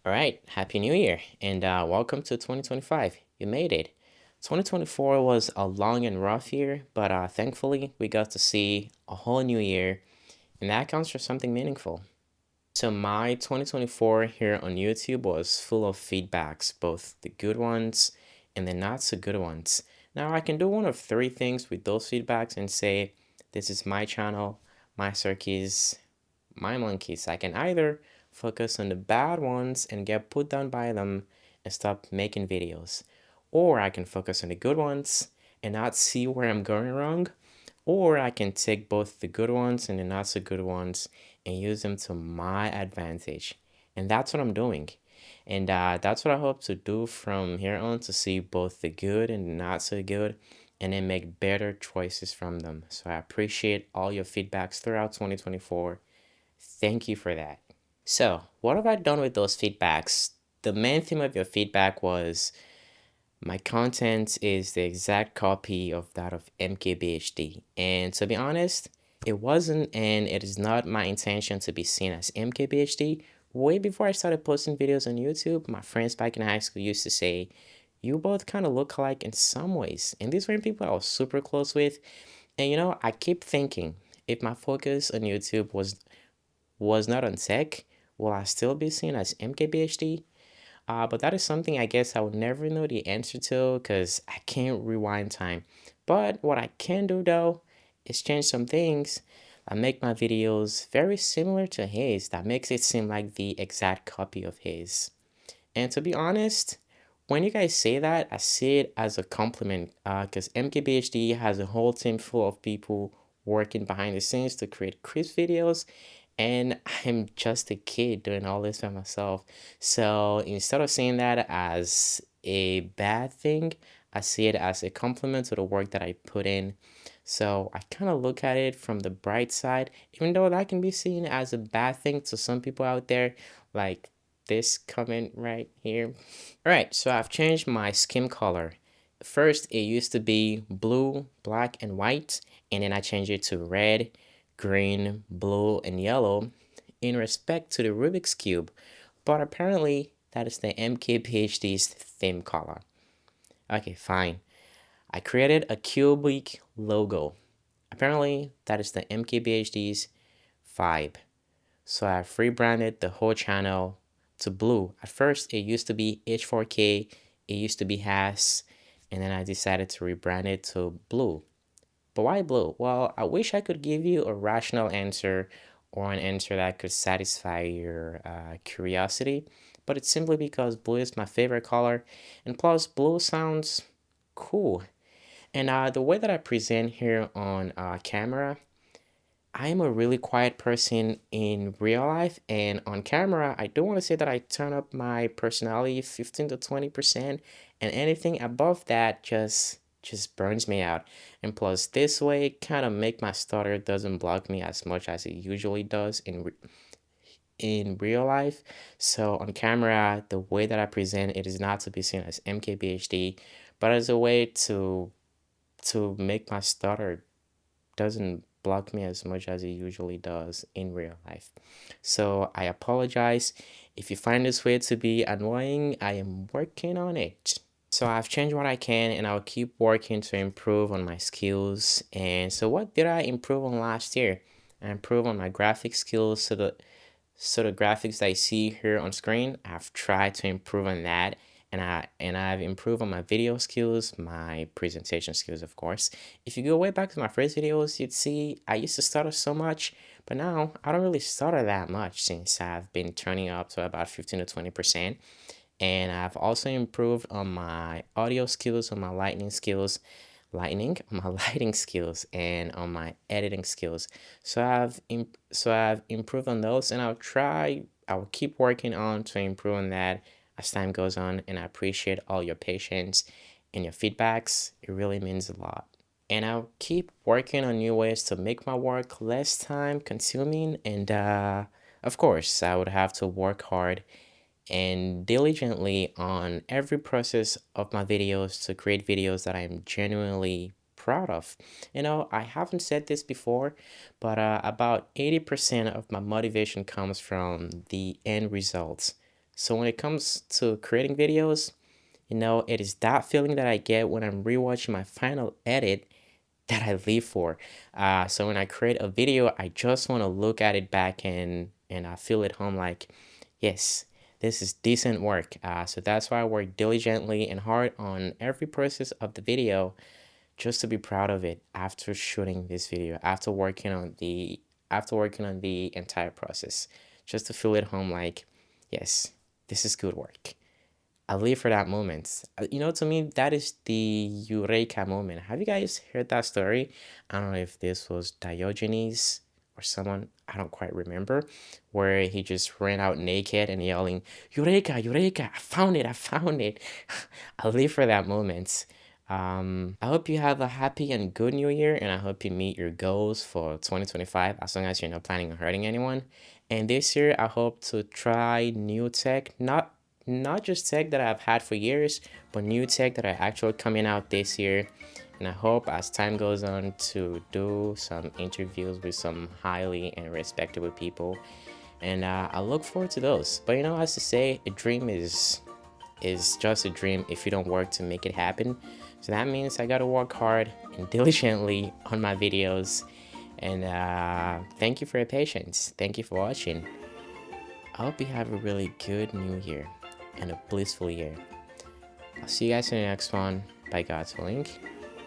All right, Happy New Year and welcome to 2025. You made it. 2024 was a long and rough year, but thankfully we got to see a whole new year, and that counts for something meaningful. So, my 2024 here on YouTube was full of feedbacks, both the good ones and the not so good ones. Now, I can do one of three things with those feedbacks and say, this is my channel, my circus, my monkeys. I can either focus on the bad ones and get put down by them and stop making videos, or I can focus on the good ones and not see where I'm going wrong, or I can take both the good ones and the not so good ones and use them to my advantage. And that's what I'm doing. And that's what I hope to do from here on, to see both the good and the not so good and then make better choices from them. So I appreciate all your feedbacks throughout 2024. Thank you for that. So, what have I done with those feedbacks? The main theme of your feedback was my content is the exact copy of that of MKBHD. And to be honest, it wasn't and it is not my intention to be seen as MKBHD. Way before I started posting videos on YouTube, my friends back in high school used to say, you both kind of look alike in some ways. And these were people I was super close with. And I keep thinking, if my focus on YouTube was not on tech, will I still be seen as MKBHD? But that is something I guess I would never know the answer to because I can't rewind time. But what I can do though is change some things that make my videos very similar to his, that makes it seem like the exact copy of his. And to be honest, when you guys say that, I see it as a compliment because MKBHD has a whole team full of people working behind the scenes to create crisp videos, and I'm just a kid doing all this by myself. So instead of seeing that as a bad thing, I see it as a compliment to the work that I put in. So I kind of look at it from the bright side, even though that can be seen as a bad thing to some people out there, like this comment right here. All right, so I've changed my skin color. First, it used to be blue, black, and white, and then I changed it to red, green, blue, and yellow in respect to the Rubik's Cube. But apparently, that is the MKPHD's theme color. Okay, fine. I created a cubic logo. Apparently, that is the MKBHD's vibe. So I've rebranded the whole channel to blue. At first, it used to be H4K, it used to be Has, and then I decided to rebrand it to blue. But why blue? Well, I wish I could give you a rational answer or an answer that could satisfy your curiosity, but it's simply because blue is my favorite color, and plus, blue sounds cool. And the way that I present here on camera, I'm a really quiet person in real life, and on camera, I do want to say that I turn up my personality 15 to 20%, and anything above that just burns me out. And plus, this way kind of make my stutter doesn't block me as much as it usually does in real life. So on camera, the way that I present it is not to be seen as MKBHD, but as a way to make my stutter doesn't block me as much as it usually does in real life. So I apologize. If you find this way to be annoying, I am working on it. So I've changed what I can and I'll keep working to improve on my skills. And so what did I improve on last year? I improved on my graphic skills. So the graphics that I see here on screen, I've tried to improve on that, and I've improved on my video skills, my presentation skills, of course. If you go way back to my first videos, you'd see I used to stutter so much, but now I don't really stutter that much since I've been turning up to about 15 to 20%. And I've also improved on my audio skills, on my on my lighting skills, and on my editing skills. So I've improved on those, and I will keep working on to improve on that as time goes on. And I appreciate all your patience and your feedbacks. It really means a lot. And I'll keep working on new ways to make my work less time consuming. And of course, I would have to work hard and diligently on every process of my videos to create videos that I'm genuinely proud of. I haven't said this before, but about 80% of my motivation comes from the end results. So when it comes to creating videos, it is that feeling that I get when I'm rewatching my final edit that I live for. So when I create a video, I just want to look at it back and I feel at home like, yes, this is decent work. So that's why I work diligently and hard on every process of the video just to be proud of it after shooting this video, after working on the entire process, just to feel at home like, yes, this is good work. I live for that moment. To me, that is the Eureka moment. Have you guys heard that story? I don't know if this was Diogenes or someone, I don't quite remember, where he just ran out naked and yelling, Eureka, Eureka, I found it, I found it. I live for that moment. I hope you have a happy and good new year, and I hope you meet your goals for 2025 as long as you're not planning on hurting anyone. And this year, I hope to try new tech, not just tech that I've had for years, but new tech that are actually coming out this year. And I hope as time goes on to do some interviews with some highly and respectable people. And I look forward to those. But as to say, a dream is just a dream if you don't work to make it happen. So that means I gotta work hard and diligently on my videos. And thank you for your patience. Thank you for watching. I hope you have a really good new year and a blissful year. I'll see you guys in the next one by God's willing.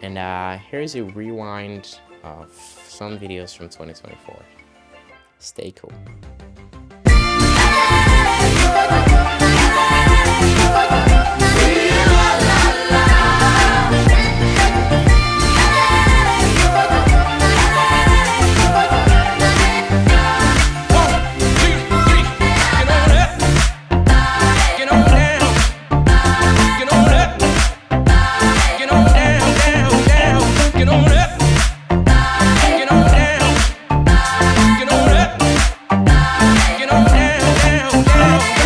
And here's a rewind of some videos from 2024. Stay cool.